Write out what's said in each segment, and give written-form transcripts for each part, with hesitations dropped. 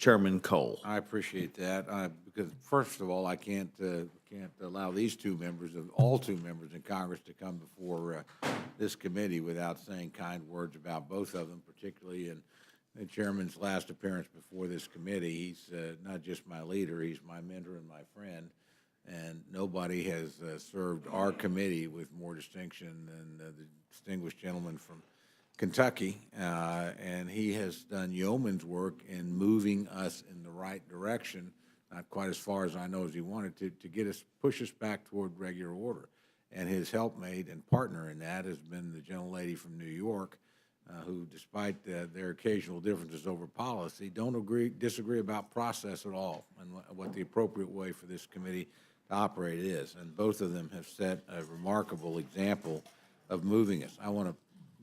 Chairman Cole. I appreciate that, because first of all, I can't allow these two members, of all two members in Congress, to come before this committee without saying kind words about both of them, particularly in the chairman's last appearance before this committee. He's not just my leader, he's my mentor and my friend, and nobody has served our committee with more distinction than the distinguished gentleman from Kentucky, and he has done yeoman's work in moving us in the right direction, not quite as far as I know as he wanted to get us, push us back toward regular order. And his helpmate and partner in that has been the gentlelady from New York, who, despite their occasional differences over policy, don't disagree about process at all and what the appropriate way for this committee to operate is. And both of them have set a remarkable example of moving us. I want to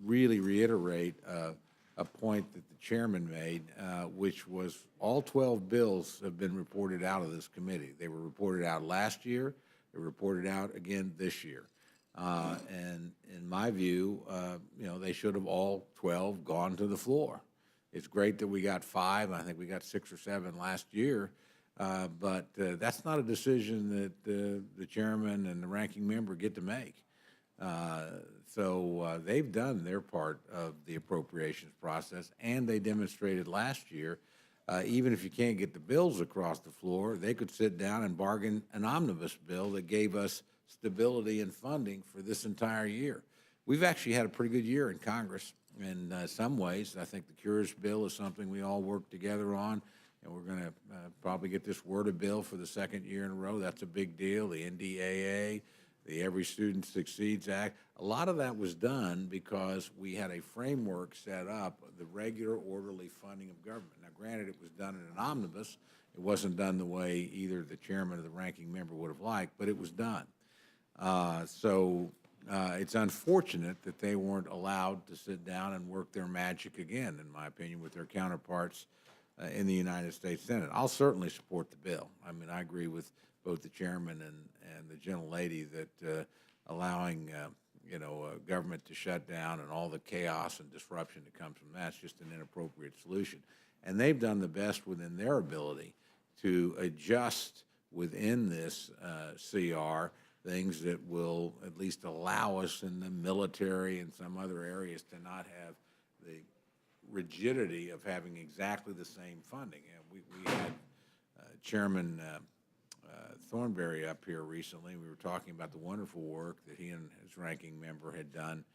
really reiterate a point that the chairman made, which was all 12 bills have been reported out of this committee. They were reported out last year. They were reported out again this year. And in my view, they should have all 12 gone to the floor. It's great that we got 5. I think we got 6 or 7 last year. But that's not a decision that the chairman and the ranking member get to make. So they've done their part of the appropriations process, and they demonstrated last year, even if you can't get the bills across the floor, they could sit down and bargain an omnibus bill that gave us stability and funding for this entire year. We've actually had a pretty good year in Congress in some ways. I think the Cures bill is something we all work together on, and we're going to probably get this worded bill for the second year in a row. That's a big deal. The NDAA, the Every Student Succeeds Act, a lot of that was done because we had a framework set up, the regular orderly funding of government. Now, granted, it was done in an omnibus. It wasn't done the way either the chairman or the ranking member would have liked, but it was done. So it's unfortunate that they weren't allowed to sit down and work their magic again, in my opinion, with their counterparts in the United States Senate. I'll certainly support the bill. I mean, I agree with both the chairman and the gentlelady that allowing government to shut down and all the chaos and disruption that comes from that's just an inappropriate solution. And they've done the best within their ability to adjust within this CR things that will at least allow us in the military and some other areas to not have the rigidity of having exactly the same funding. And we had Chairman Thornberry up here recently. We were talking about the wonderful work that he and his ranking member had done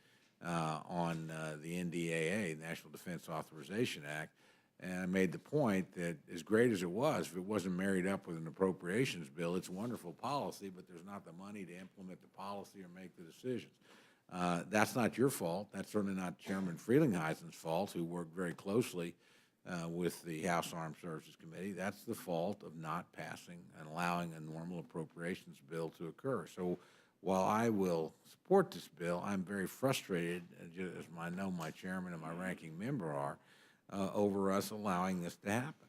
on the NDAA, National Defense Authorization Act, and I made the point that as great as it was, if it wasn't married up with an appropriations bill, it's wonderful policy, but there's not the money to implement the policy or make the decisions. That's not your fault. That's certainly not Chairman Frelinghuysen's fault, who worked very closely with the House Armed Services Committee. That's the fault of not passing and allowing a normal appropriations bill to occur. So while I will support this bill, I'm very frustrated, as I know my chairman and my ranking member are, over us allowing this to happen.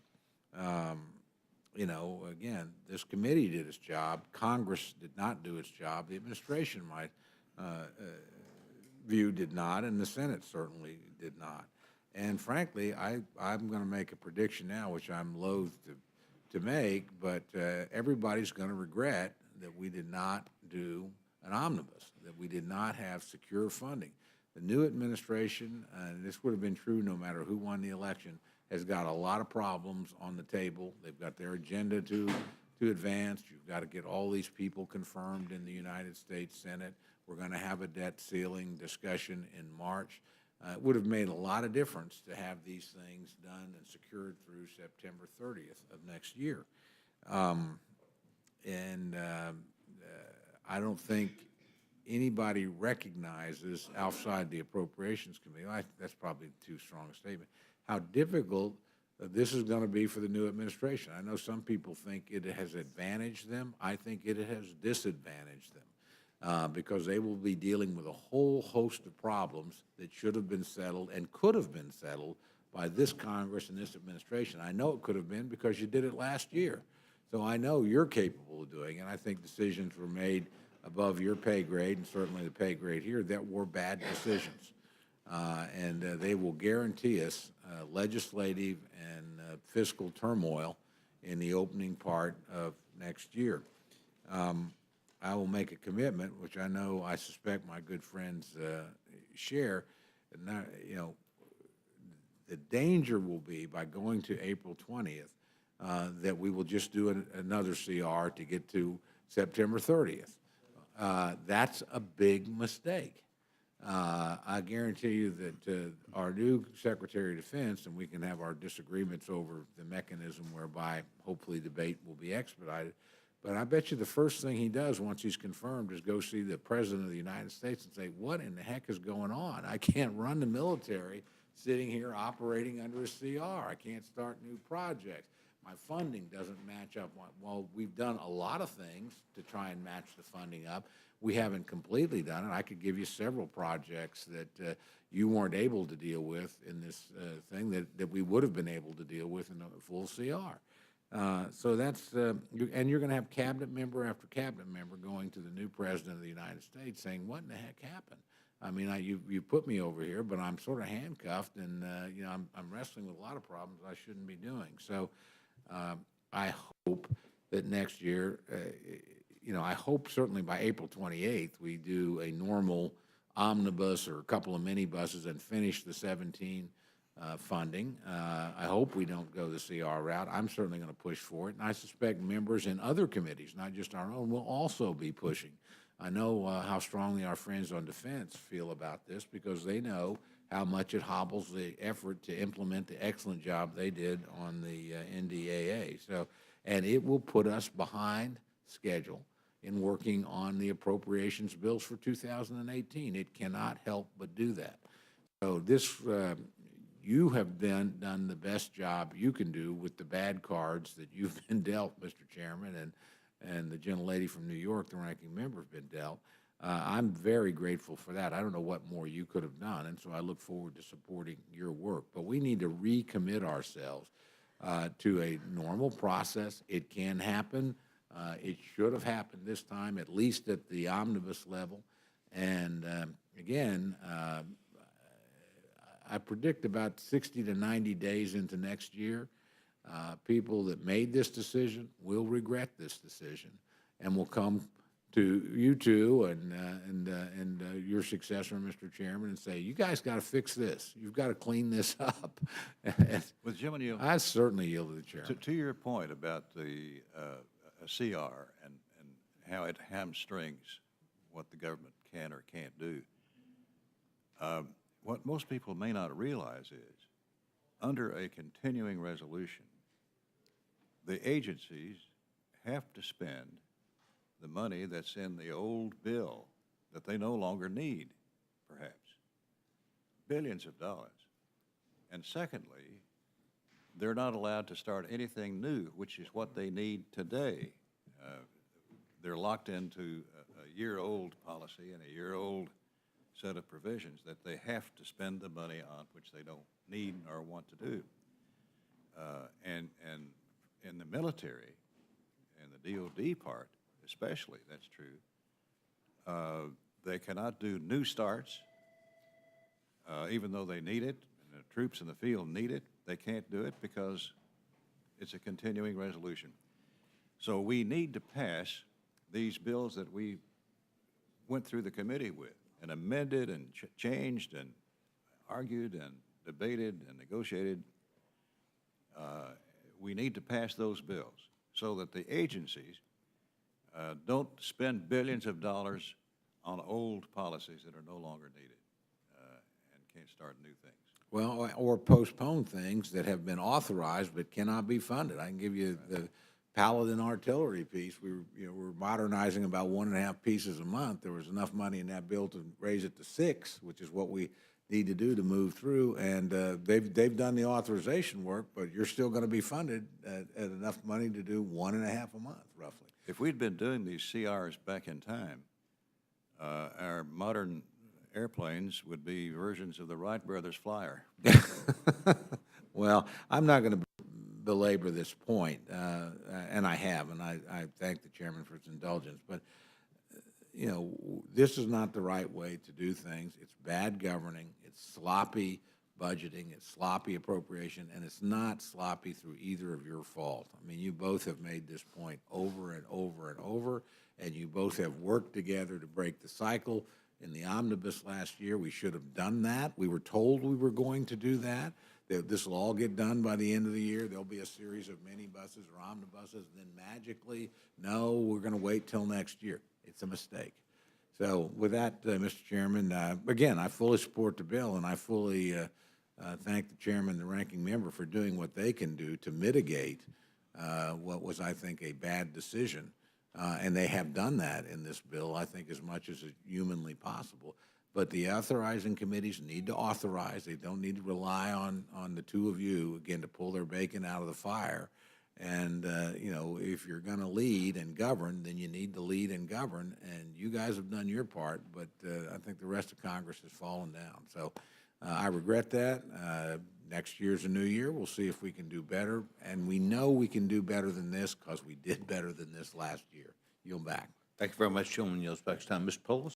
Again, this committee did its job. Congress did not do its job. The administration, my view, did not, and the Senate certainly did not. And frankly, I'm going to make a prediction now, which I'm loath to make, but everybody's going to regret that we did not do an omnibus, that we did not have secure funding. The new administration, and this would have been true no matter who won the election, has got a lot of problems on the table. They've got their agenda to advance. You've got to get all these people confirmed in the United States Senate. We're going to have a debt ceiling discussion in March. It would have made a lot of difference to have these things done and secured through September 30th of next year. I don't think anybody recognizes outside the Appropriations Committee, that's probably too strong a statement, how difficult this is going to be for the new administration. I know some people think it has advantaged them. I think it has disadvantaged them. Because they will be dealing with a whole host of problems that should have been settled and could have been settled by this Congress and this administration. I know it could have been because you did it last year. So I know you're capable of doing it. I think decisions were made above your pay grade and certainly the pay grade here that were bad decisions. and they will guarantee us legislative and fiscal turmoil in the opening part of next year. I will make a commitment, which I suspect my good friends share. And not, the danger will be by going to April 20th that we will just do another CR to get to September 30th. That's a big mistake. I guarantee you that our new Secretary of Defense, and we can have our disagreements over the mechanism whereby hopefully debate will be expedited, but I bet you the first thing he does once he's confirmed is go see the President of the United States and say, what in the heck is going on? I can't run the military sitting here operating under a CR. I can't start new projects. My funding doesn't match up. Well, we've done a lot of things to try and match the funding up. We haven't completely done it. I could give you several projects that you weren't able to deal with in this thing that we would have been able to deal with in a full CR. So that's, and you're going to have cabinet member after cabinet member going to the new President of the United States saying, what in the heck happened? I mean, you put me over here, but I'm sort of handcuffed, and I'm wrestling with a lot of problems I shouldn't be doing. So I hope that next year, I hope certainly by April 28th we do a normal omnibus or a couple of minibuses and finish the 17 funding. I hope we don't go the CR route. I'm certainly going to push for it, and I suspect members in other committees, not just our own, will also be pushing. I know how strongly our friends on defense feel about this because they know how much it hobbles the effort to implement the excellent job they did on the NDAA. So, and it will put us behind schedule in working on the appropriations bills for 2018. It cannot help but do that. So this, you have done the best job you can do with the bad cards that you've been dealt, Mr. Chairman, and the gentlelady from New York, the ranking member, have been dealt. I'm very grateful for that. I don't know what more you could have done, and so I look forward to supporting your work. But we need to recommit ourselves to a normal process. It can happen. It should have happened this time, at least at the omnibus level. And again, I predict about 60 to 90 days into next year, people that made this decision will regret this decision and will come to you two and your successor, Mr. Chairman, and say, you guys got to fix this. You've got to clean this up. Well, Jim, I certainly yield to the Chairman. To your point about the CR and how it hamstrings what the government can or can't do, what most people may not realize is under a continuing resolution, the agencies have to spend the money that's in the old bill that they no longer need, perhaps, billions of dollars. And secondly, they're not allowed to start anything new, which is what they need today. They're locked into a year-old policy and a year-old set of provisions that they have to spend the money on, which they don't need or want to do. And in the military, and the DOD part especially, that's true, they cannot do new starts, even though they need it, and the troops in the field need it. They can't do it because it's a continuing resolution. So we need to pass these bills that we went through the committee with and amended and changed and argued and debated and negotiated. We need to pass those bills so that the agencies don't spend billions of dollars on old policies that are no longer needed and can't start new things. Well, or postpone things that have been authorized but cannot be funded. I can give you the Paladin artillery piece. We're modernizing about 1.5 pieces a month. There was enough money in that bill to raise it to 6, which is what we need to do to move through. And they've done the authorization work, but you're still going to be funded at enough money to do 1.5 a month, roughly. If we'd been doing these CRs back in time, our modern airplanes would be versions of the Wright brothers flyer. Well, I'm not going to belabor this point, and I have, and I thank the chairman for his indulgence. But, you know, this is not the right way to do things. It's bad governing. It's sloppy budgeting. It's sloppy appropriation, and it's not sloppy through either of your fault. I mean, you both have made this point over and over and over, and you both have worked together to break the cycle. In the omnibus last year, we should have done that. We were told we were going to do that. That this will all get done by the end of the year. There'll be a series of minibuses or omnibuses. Then magically, no, we're going to wait till next year. It's a mistake. So with that, Mr. Chairman, again, I fully support the bill, and I fully thank the chairman and the ranking member for doing what they can do to mitigate what was, I think, a bad decision. And they have done that in this bill, I think, as much as is humanly possible. But the authorizing committees need to authorize. They don't need to rely on the two of you, again, to pull their bacon out of the fire. And, you know, if you're going to lead and govern, then you need to lead and govern. And you guys have done your part, but I think the rest of Congress has fallen down. So I regret that. Next year's a new year. We'll see if we can do better. And we know we can do better than this because we did better than this last year. Yield back. Thank you very much, Chairman. Yields back to time. Ms. Polis?